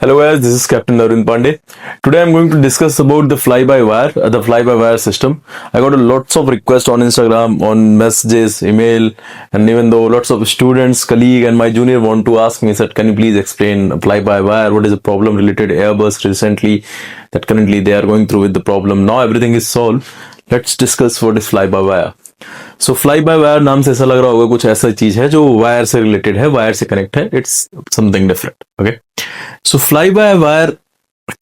Hello guys, this is Captain Arvind Pandey. Today I'm going to discuss about the fly-by-wire system. I got a lots of requests on Instagram, on messages, email, and even though lots of students, colleague, and my junior want to ask me, said, can you please explain fly-by-wire? What is the problem related to Airbus recently that currently they are going through with the problem? Now everything is solved. Let's discuss what is fly-by-wire. So fly by wire नाम से ऐसा लग रहा होगा कुछ ऐसा चीज है जो वायर से रिलेटेड है, वायर से कनेक्ट है. It's something different. Okay, so fly by wire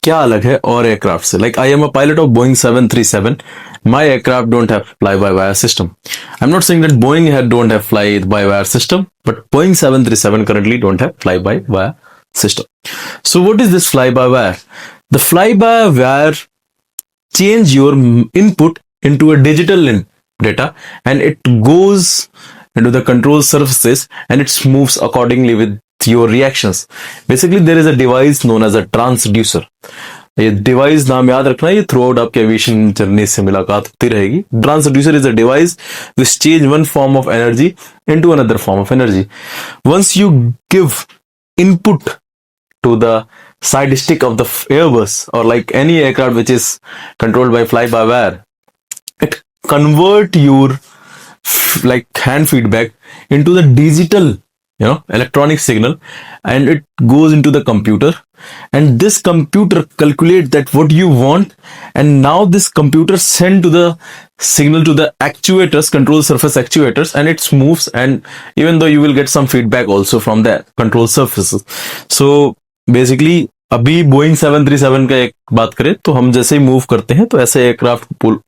क्या अलग है और एयरक्राफ्ट से? Like I am a pilot of Boeing 737. My aircraft don't have fly by wire system. I am not saying that Boeing don't have fly by wire system, but Boeing 737 currently don't have fly by wire system. So what is this fly by wire? The fly by wire change your input into a digital data, and it goes into the control surfaces and it moves accordingly with your reactions. Basically there is a device known as a transducer. ये device नाम याद रखना, ये throughout आपके aviation journey से मुलाकात होती रहेगी. Transducer is a device which change one form of energy into another form of energy. Once you give input to the side stick of the Airbus or like any aircraft which is controlled by fly by wire, it convert your like hand feedback into the digital electronic signal, and it goes into the computer, and this computer calculates that what you want, and now this computer send to the signal to the actuators, control surface actuators, and it moves, and even though you will get some feedback also from the control surfaces. So basically अभी Boeing 737 का एक बात करें तो हम जैसे ही move करते हैं तो ऐसे एयरक्राफ्ट पुल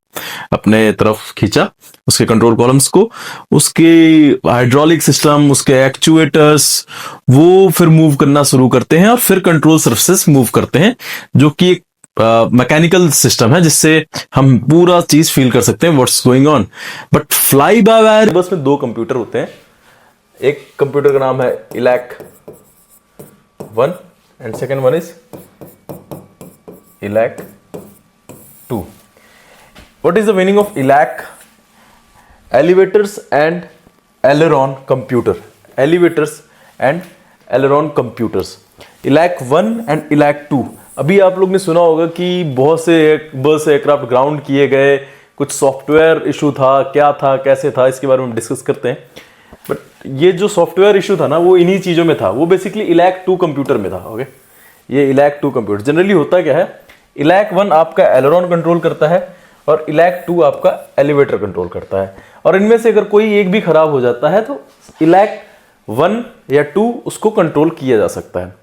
अपने तरफ खींचा, उसके कंट्रोल कॉलम्स को, उसके हाइड्रोलिक सिस्टम, उसके एक्चुएटर्स, वो फिर मूव करना शुरू करते हैं और फिर कंट्रोल सर्फेसेस मूव करते हैं, जो कि एक मैकेनिकल सिस्टम है जिससे हम पूरा चीज फील कर सकते हैं what's going on. But fly by wire बस में दो कंप्यूटर होते हैं. एक कंप्यूटर का नाम है इलैक 1 and second one is ELAC 2. What is the meaning of ELAC? Elevators and aileron computer. Elevators and aileron computers. ELAC 1 and ELAC 2. अभी आप लोग ने सुना होगा कि बहुत से बस एयरक्राफ्ट ग्राउंड किए गए, कुछ सॉफ्टवेयर इशू था, क्या था, कैसे था, इसके बारे में हम डिस्कस करते हैं. बट ये जो सॉफ्टवेयर इशू था ना, वो इन्हीं चीजों में था. वो बेसिकली इलैक 2 कंप्यूटर में था. ओके, ये इलैक 2 कंप्यूटर जनरली होता क्या है, इलैक 1 आपका एलेरॉन कंट्रोल करता है और इलैक 2 आपका एलिवेटर कंट्रोल करता है. और इनमें से अगर कोई एक भी खराब हो जाता है तो इलैक 1 या 2 उसको कंट्रोल किया जा सकता है.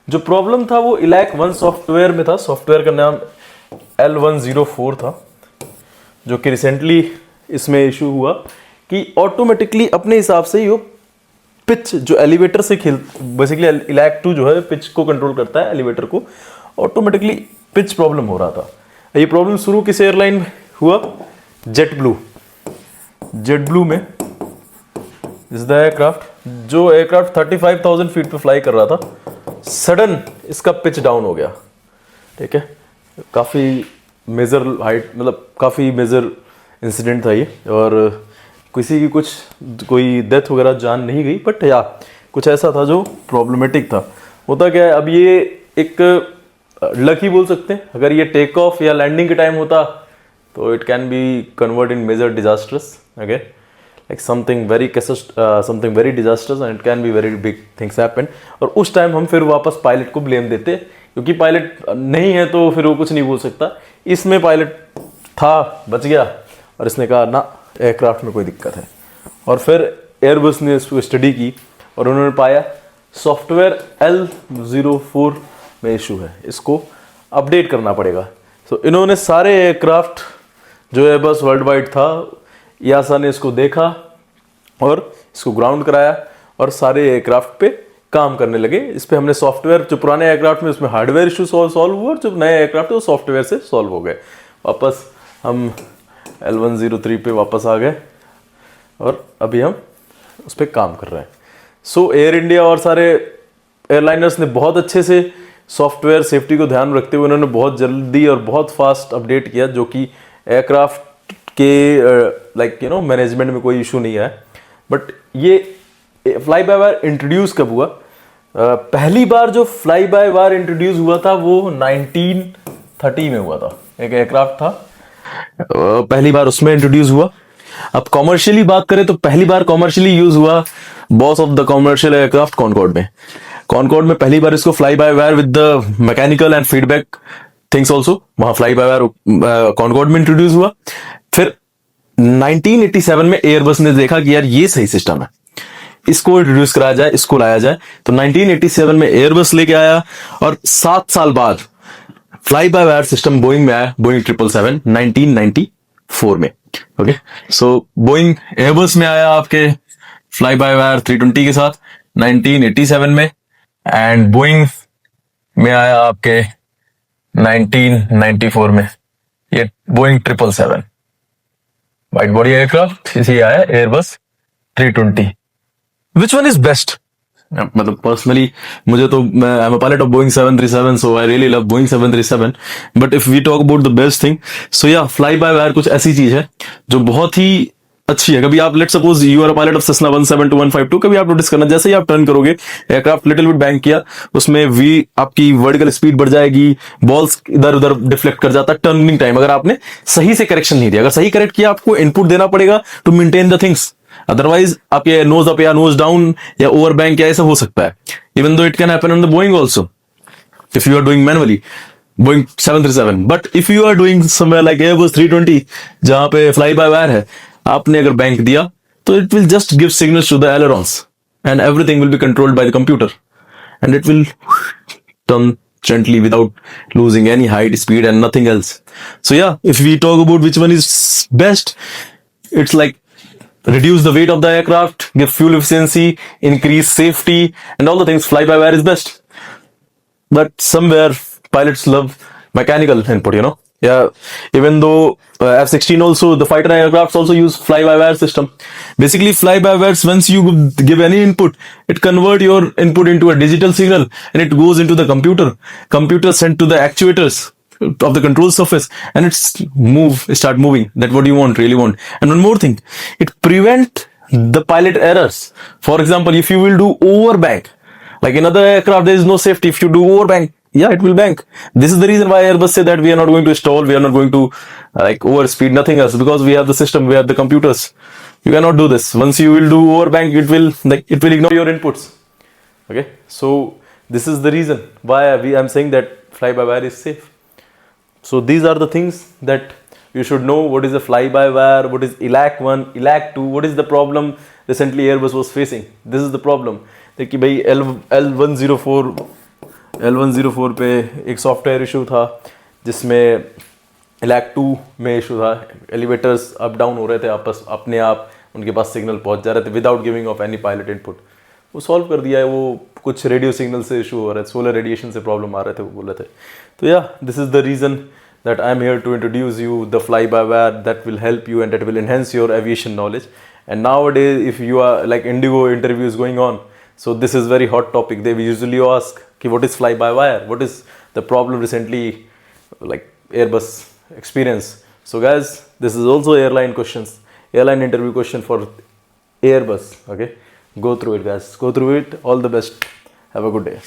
जो प्रॉब्लम था वो इलैक 1 सॉफ्टवेयर में था. सॉफ्टवेयर का नाम L104 था, जो कि रिसेंटली इसमें इशू हुआ कि ऑटोमेटिकली अपने हिसाब से ये पिच जो एलिवेटर से बेसिकली इलैक 2 जो है पिच को कंट्रोल करता है, एलिवेटर को, ऑटोमेटिकली पिच प्रॉब्लम हो रहा था. ये प्रॉब्लम शुरू किस एयरलाइन में हुआ? जेट ब्लू में इज द एयरक्राफ्ट. जो एयरक्राफ्ट 35,000 फीट पे फ्लाई कर रहा था, सडन इसका पिच डाउन हो गया. ठीक है, काफी मेजर हाइट, मतलब काफी मेजर इंसिडेंट था ये, और किसी की कोई डेथ वगैरह जान नहीं गई, बट या कुछ ऐसा था जो प्रॉब्लमेटिक था. होता क्या है, अब ये एक लक ही बोल सकते हैं. अगर ये टेक ऑफ या लैंडिंग के टाइम होता तो it can be convert in major disasters. Okay, like something very disasters, and it can be very big things happen. और उस टाइम हम फिर वापस पायलट को ब्लेम देते, क्योंकि पायलट नहीं है तो फिर वो कुछ नहीं बोल सकता. इसमें पायलट था, बच गया, और इसने कहा ना एयरक्राफ्ट में कोई दिक्कत है. और फिर एयरबस ने इसको स्टडी की और उन्होंने पाया सॉफ्टवेयर L04 में इशू है, इसको अपडेट करना पड़ेगा. तो इन्होंने सारे एयरक्राफ्ट जो एयरबस वर्ल्ड वाइड था, यासा ने इसको देखा और इसको ग्राउंड कराया और सारे एयरक्राफ्ट पे काम करने लगे. इस पे हमने सॉफ्टवेयर, जो पुराने एयरक्राफ्ट में उसमें हार्डवेयर इशू सॉल्व हुआ, और जो नए एयरक्राफ्ट है वो सॉफ्टवेयर से सॉल्व हो गए. वापस हम L103 पे वापस आ गए और अभी हम उस पर काम कर रहे हैं. सो एयर इंडिया और सारे एयरलाइनर्स ने बहुत अच्छे से सॉफ्टवेयर सेफ्टी को ध्यान रखते हुए उन्होंने बहुत जल्दी और बहुत फास्ट अपडेट किया, जो कि एयरक्राफ्ट के मैनेजमेंट में कोई इशू नहीं आया. बट ये फ्लाई बाय वायर इंट्रोड्यूस कब हुआ? पहली बार जो फ्लाई बाय वायर इंट्रोड्यूस हुआ था वो 1930 में हुआ था। एक एयरक्राफ्ट था, पहली बार उसमें इंट्रोड्यूस हुआ। अब कॉमर्शियली बात करें तो पहली बार कॉमर्शियली यूज हुआ boss of the commercial aircraft Concorde में। कॉनकॉर्ड में पहली बार इसको fly by wire with the mechanical and feedback things also, वहां फ्लाई बाय वायर कॉनकॉर्ड में इंट्रोड्यूस हुआ। फिर 1987 में एयरबस ने देखा कि यार ये सही सिस्टम है, इसको इंट्रोड्यूस कराया जाए, इसको लाया जाए। तो 1987 में एयरबस लेके आया और 7 साल बाद fly by wire system Boeing में आया, बोइंग 777 1994 में। ओके, सो बोइंग एयरबस में आया आपके फ्लाई बाय वायर 320 के साथ 1987 में, एंड बोइंग में आया आपके 1994 में ये बोइंग 777 वाइड बॉडी एयरक्राफ्ट, इसी आया Airbus 320। Which one is best? मतलब पर्सनली मुझे तो I am a pilot of Boeing 737, so I really love Boeing 737। But if we talk about the best thing, so yeah fly by wire कुछ ऐसी चीज है जो बहुत ही अच्छी है। कभी आप let suppose you are a pilot of Cessna 172 152, कभी आप नोटिस करना जैसे ही आप टर्न करोगे एयरक्राफ्ट लिटिल बिट बैंक किया, उसमें वी आपकी वर्टिकल स्पीड बढ़ जाएगी, बॉल्स इधर उधर डिफ्लेक्ट कर जाता है टर्निंग टाइम, अगर आपने सही से करेक्शन नहीं दिया। अगर सही करेक्ट किया आपको इनपुट देना पड़ेगा to maintain the things, otherwise आपके नोज अप या नोज डाउन या ओवर बैंक या ऐसा हो सकता है। Even though it can happen on the Boeing also if you are doing manually Boeing 737, but if you are doing somewhere like Airbus 320 जहां पे fly by wire है, आपने अगर बैंक दिया तो it will just give signals to the ailerons and everything will be controlled by the computer and it will turn gently without losing any height, speed and nothing else. So yeah, if we talk about which one is best, it's like reduce the weight of the aircraft, give fuel efficiency, increase safety and all the things. Fly by wire is best. But somewhere pilots love mechanical input, you know. Yeah, even though F-16 also, the fighter aircrafts also use fly-by-wire system. Basically, fly-by-wires, once you give any input, it convert your input into a digital signal and it goes into the computer. Computer sent to the actuators of the control surface and start moving. That's what you really want. And one more thing, it prevent the pilot errors. For example, if you will do overbank, like in other aircraft, there is no safety. If you do overbank, yeah, it will bank. This is the reason why Airbus say that we are not going to stall, we are not going to like overspeed, nothing else, because we have the system, we have the computers. You cannot do this. Once you will do overbank, it will ignore your inputs. Okay, so this is the reason why I'm saying that fly-by-wire is safe. So these are the things that you should know. What is a fly-by-wire? What is ELAC 1, ELAC 2? What is the problem recently Airbus was facing? This is the problem. देखिए भाई L104 पे एक software issue था जिसमें ELAC 2 में issue था। Elevators up down हो रहे थे आपस अपने आप, उनके पास सिग्नल पहुंच जा रहे थे without giving of any pilot input. वो सॉल्व कर दिया है। वो कुछ रेडियो सिग्नल से इशू हो रहा है, सोलर रेडिएशन से प्रॉब्लम आ रहे थे, वो बोल रहे थे। तो या this is the reason that I am here to introduce you the fly-by-wire that will help you and that will enhance your aviation knowledge. And nowadays, if you are like Indigo interviews going on, so this is very hot topic. They usually ask, what is fly-by-wire? What is the problem recently, like Airbus experience? So guys, this is also airline questions, airline interview question for Airbus. Okay, go through it, guys. Go through it. All the best. Have a good day.